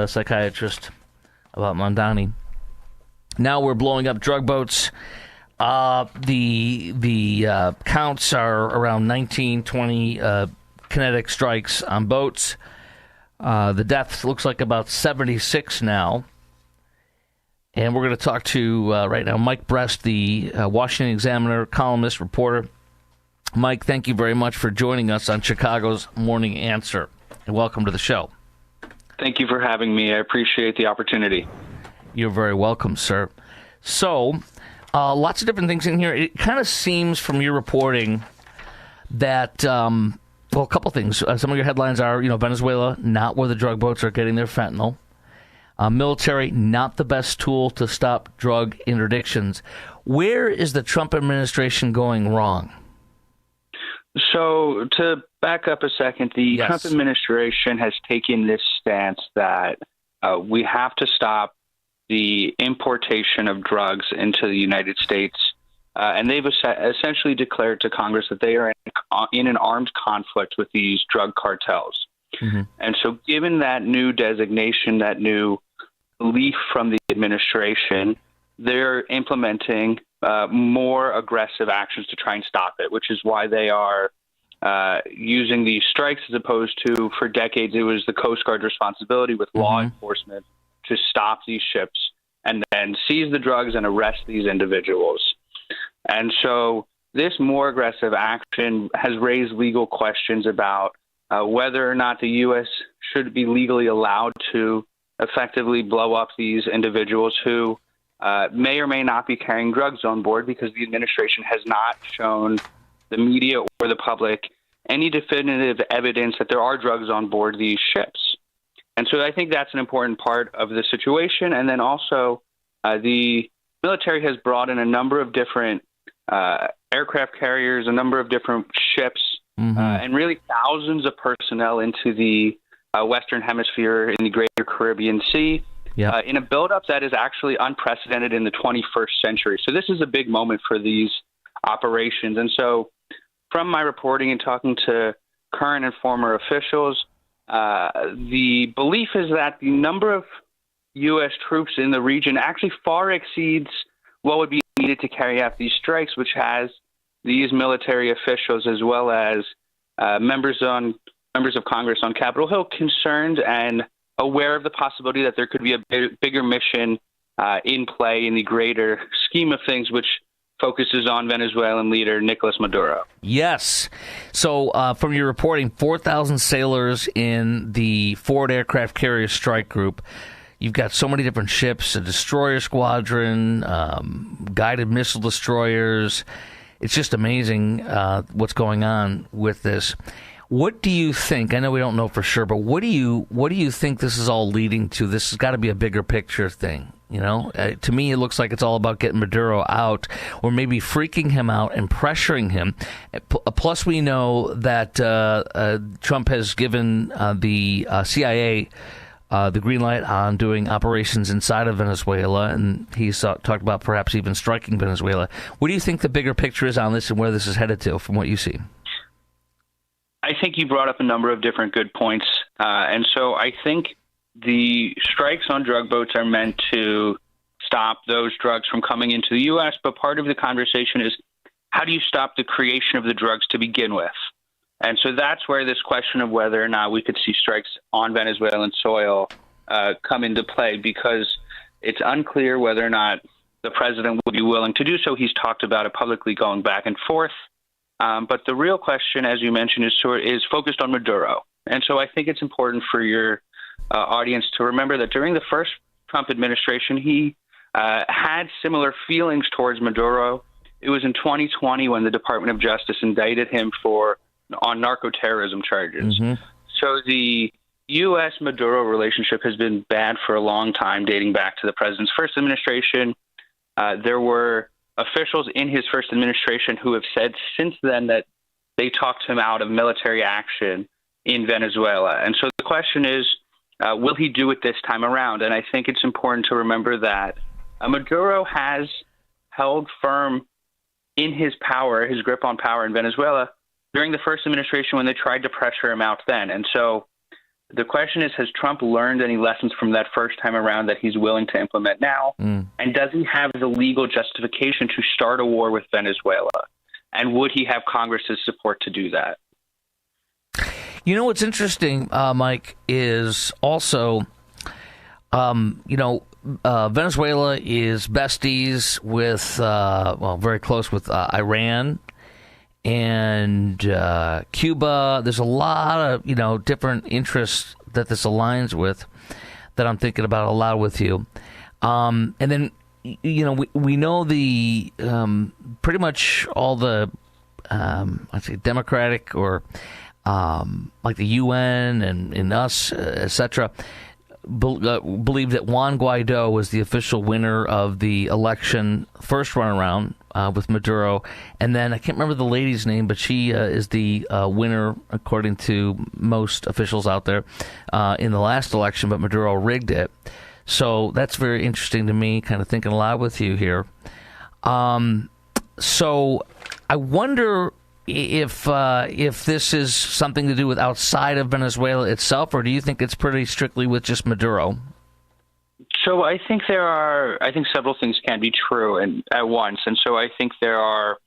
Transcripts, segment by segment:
psychiatrist about Mondani. Now we're blowing up drug boats. The counts are around 19, 20 kinetic strikes on boats. The deaths looks like about 76 now. And we're going to talk to, right now, Mike Brest, the Washington Examiner columnist, reporter. Mike, thank you very much for joining us on Chicago's Morning Answer, and welcome to the show. Thank you for having me. I appreciate the opportunity. You're very welcome, sir. So, lots of different things in here. It kind of seems from your reporting that, well, a couple things. Some of your headlines are, Venezuela, not where the drug boats are getting their fentanyl. Military, not the best tool to stop drug interdictions. Where is the Trump administration going wrong? So to back up a second, the Trump administration has taken this stance that we have to stop the importation of drugs into the United States. And they've essentially declared to Congress that they are in an armed conflict with these drug cartels. Mm-hmm. And so given that new designation, that new belief from the administration, they're implementing more aggressive actions to try and stop it, which is why they are using these strikes as opposed to, for decades, it was the Coast Guard's responsibility with law enforcement to stop these ships and then seize the drugs and arrest these individuals. And so this more aggressive action has raised legal questions about whether or not the U.S. should be legally allowed to effectively blow up these individuals who may or may not be carrying drugs on board, because the administration has not shown the media or the public any definitive evidence that there are drugs on board these ships. And so I think that's an important part of the situation. And then also the military has brought in a number of different aircraft carriers, a number of different ships, and really thousands of personnel into the Western Hemisphere in the Greater Caribbean Sea in a buildup that is actually unprecedented in the 21st century. So this is a big moment for these operations. And so from my reporting and talking to current and former officials, the belief is that the number of U.S. troops in the region actually far exceeds what would be needed to carry out these strikes, which has these military officials as well as members of Congress on Capitol Hill concerned and aware of the possibility that there could be a bigger mission in play in the greater scheme of things, which focuses on Venezuelan leader Nicolas Maduro. Yes. So from your reporting, 4,000 sailors in the Ford Aircraft Carrier Strike Group. You've got so many different ships, a destroyer squadron, guided missile destroyers. It's just amazing what's going on with this. What do you think? I know we don't know for sure, but what do you think this is all leading to? This has got to be a bigger picture thing. To me, it looks like it's all about getting Maduro out, or maybe freaking him out and pressuring him. Plus, we know that Trump has given the CIA the green light on doing operations inside of Venezuela, and he's talked about perhaps even striking Venezuela. What do you think the bigger picture is on this and where this is headed to from what you see? I think you brought up a number of different good points. And so I think the strikes on drug boats are meant to stop those drugs from coming into the U.S., but part of the conversation is, how do you stop the creation of the drugs to begin with? And so that's where this question of whether or not we could see strikes on Venezuelan soil come into play, because it's unclear whether or not the president would be willing to do so. He's talked about it publicly going back and forth. But the real question, as you mentioned, is focused on Maduro. And so I think it's important for your audience to remember that during the first Trump administration, he had similar feelings towards Maduro. It was in 2020 when the Department of Justice indicted him on narco-terrorism charges. So the U.S.-Maduro relationship has been bad for a long time, dating back to the president's first administration. There were officials in his first administration who have said since then that they talked him out of military action in Venezuela. And so the question is, will he do it this time around? And I think it's important to remember that Maduro has held firm in his power, his grip on power in Venezuela during the first administration when they tried to pressure him out then. And so The question is, has Trump learned any lessons from that first time around that he's willing to implement now? And does he have the legal justification to start a war with Venezuela? And would he have Congress's support to do that? You know, what's interesting, Mike, is also, Venezuela is besties with, very close with Iran and Cuba. There's a lot of, different interests that this aligns with that I'm thinking about a lot with you. And then, we know the pretty much all the, I'd say Democratic or like the UN and us, etc., believe that Juan Guaido was the official winner of the election, first run around with Maduro. And then I can't remember the lady's name, but she is the winner, according to most officials out there, in the last election, but Maduro rigged it. So that's very interesting to me, kind of thinking a lot with you here. So I wonder if this is something to do with outside of Venezuela itself, or do you think it's pretty strictly with just Maduro? So I think several things can be true at once. And so I think there are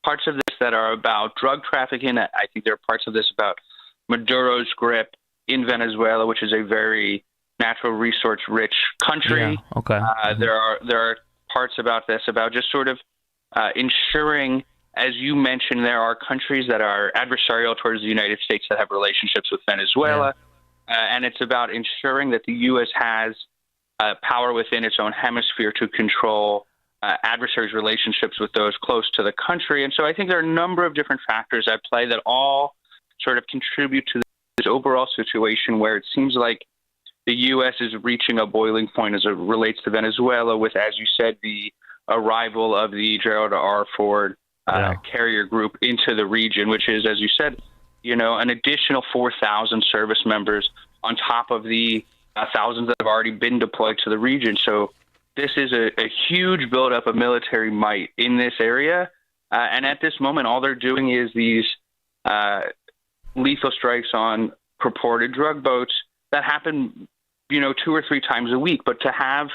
parts of this that are about drug trafficking. I think there are parts of this about Maduro's grip in Venezuela, which is a very natural resource-rich country. Yeah, okay. There are parts about this about just sort of ensuring, as you mentioned, there are countries that are adversarial towards the United States that have relationships with Venezuela, and it's about ensuring that the U.S. has power within its own hemisphere to control adversaries' relationships with those close to the country. And so I think there are a number of different factors at play that all sort of contribute to this overall situation where it seems like the U.S. is reaching a boiling point as it relates to Venezuela with, as you said, the arrival of the Gerald R. Ford carrier group into the region, which is, as you said, an additional 4,000 service members on top of the thousands that have already been deployed to the region. So this is a huge buildup of military might in this area. And at this moment, all they're doing is these lethal strikes on purported drug boats that happen, 2 or 3 times a week. But to have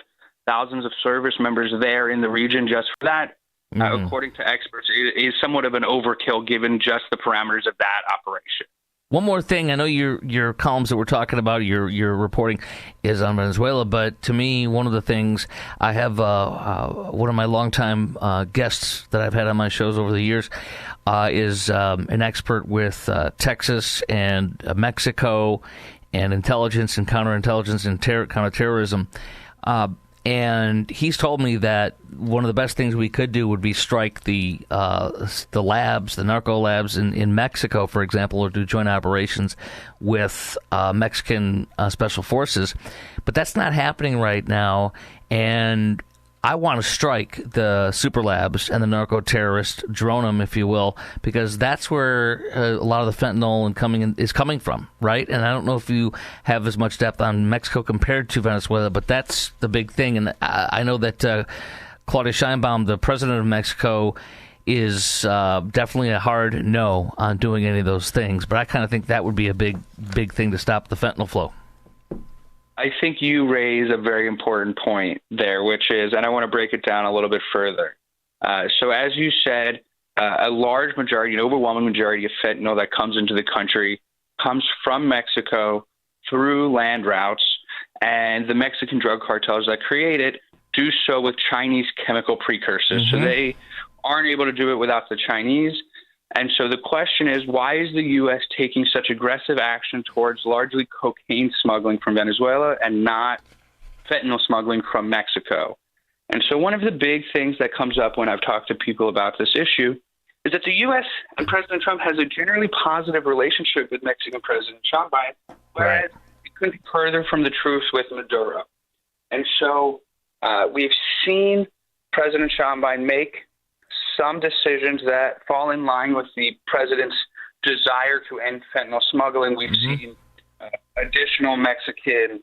thousands of service members there in the region just for that, according to experts, is somewhat of an overkill given just the parameters of that operation. One more thing, I know your columns that we're talking about, your reporting is on Venezuela, but to me, one of the things, I have one of my longtime guests that I've had on my shows over the years is an expert with Texas and Mexico and intelligence and counterintelligence and counterterrorism. And he's told me that one of the best things we could do would be strike the labs, the narco labs in Mexico, for example, or do joint operations with Mexican special forces. But that's not happening right now. And I want to strike the super labs and the narco terrorists, drone them, if you will, because that's where a lot of the fentanyl is coming from, right? And I don't know if you have as much depth on Mexico compared to Venezuela, but that's the big thing. And I know that Claudia Sheinbaum, the president of Mexico, is definitely a hard no on doing any of those things. But I kind of think that would be a big thing to stop the fentanyl flow. I think you raise a very important point there, which is, and I want to break it down a little bit further. So as you said, a large majority, an overwhelming majority of fentanyl that comes into the country comes from Mexico through land routes, and the Mexican drug cartels that create it do so with Chinese chemical precursors. So they aren't able to do it without the Chinese. And so the question is, why is the U.S. taking such aggressive action towards largely cocaine smuggling from Venezuela and not fentanyl smuggling from Mexico? And so one of the big things that comes up when I've talked to people about this issue is that the U.S. and President Trump has a generally positive relationship with Mexican President Chávez, whereas it couldn't be further from the truth with Maduro. And so we've seen President Chávez make some decisions that fall in line with the president's desire to end fentanyl smuggling. We've seen additional Mexican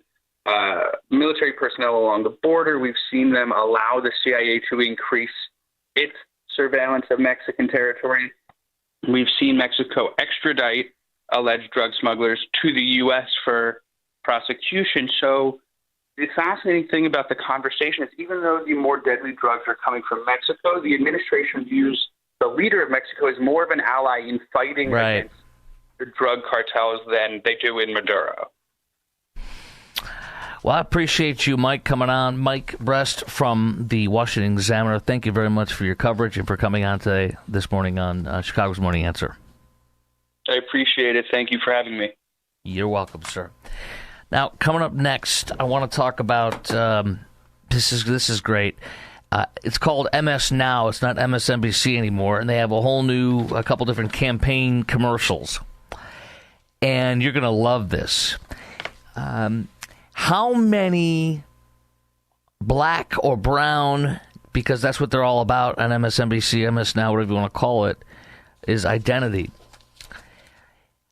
military personnel along the border. We've seen them allow the CIA to increase its surveillance of Mexican territory. We've seen Mexico extradite alleged drug smugglers to the U.S. for prosecution. So the fascinating thing about the conversation is even though the more deadly drugs are coming from Mexico, the administration views the leader of Mexico as more of an ally in fighting against the drug cartels than they do in Maduro. Well, I appreciate you, Mike, coming on. Mike Brest from the Washington Examiner. Thank you very much for your coverage and for coming on this morning on Chicago's Morning Answer. I appreciate it. Thank you for having me. You're welcome, sir. Now, coming up next, I want to talk about this is great. It's called MS Now. It's not MSNBC anymore, and they have a couple different campaign commercials. And you're going to love this. How many black or brown, because that's what they're all about on MSNBC, MS Now, whatever you want to call it, is identity.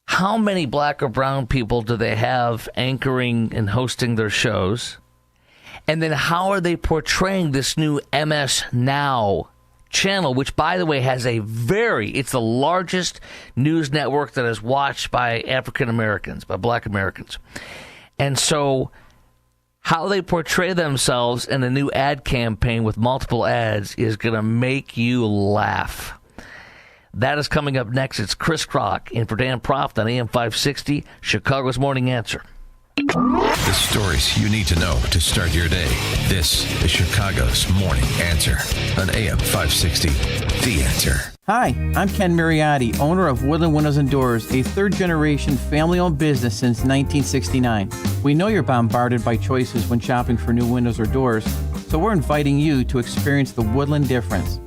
How many black or brown people do they have anchoring and hosting their shows? And then how are they portraying this new MS Now channel, which, by the way, it's the largest news network that is watched by African Americans, by black Americans. And so how they portray themselves in a new ad campaign with multiple ads is going to make you laugh. That is coming up next. It's Chris Kroc in for Dan Proft on AM 560, Chicago's Morning Answer. The stories you need to know to start your day. This is Chicago's Morning Answer on AM 560, The Answer. Hi, I'm Ken Mariotti, owner of Woodland Windows and Doors, a third-generation family-owned business since 1969. We know you're bombarded by choices when shopping for new windows or doors, so we're inviting you to experience the Woodland difference.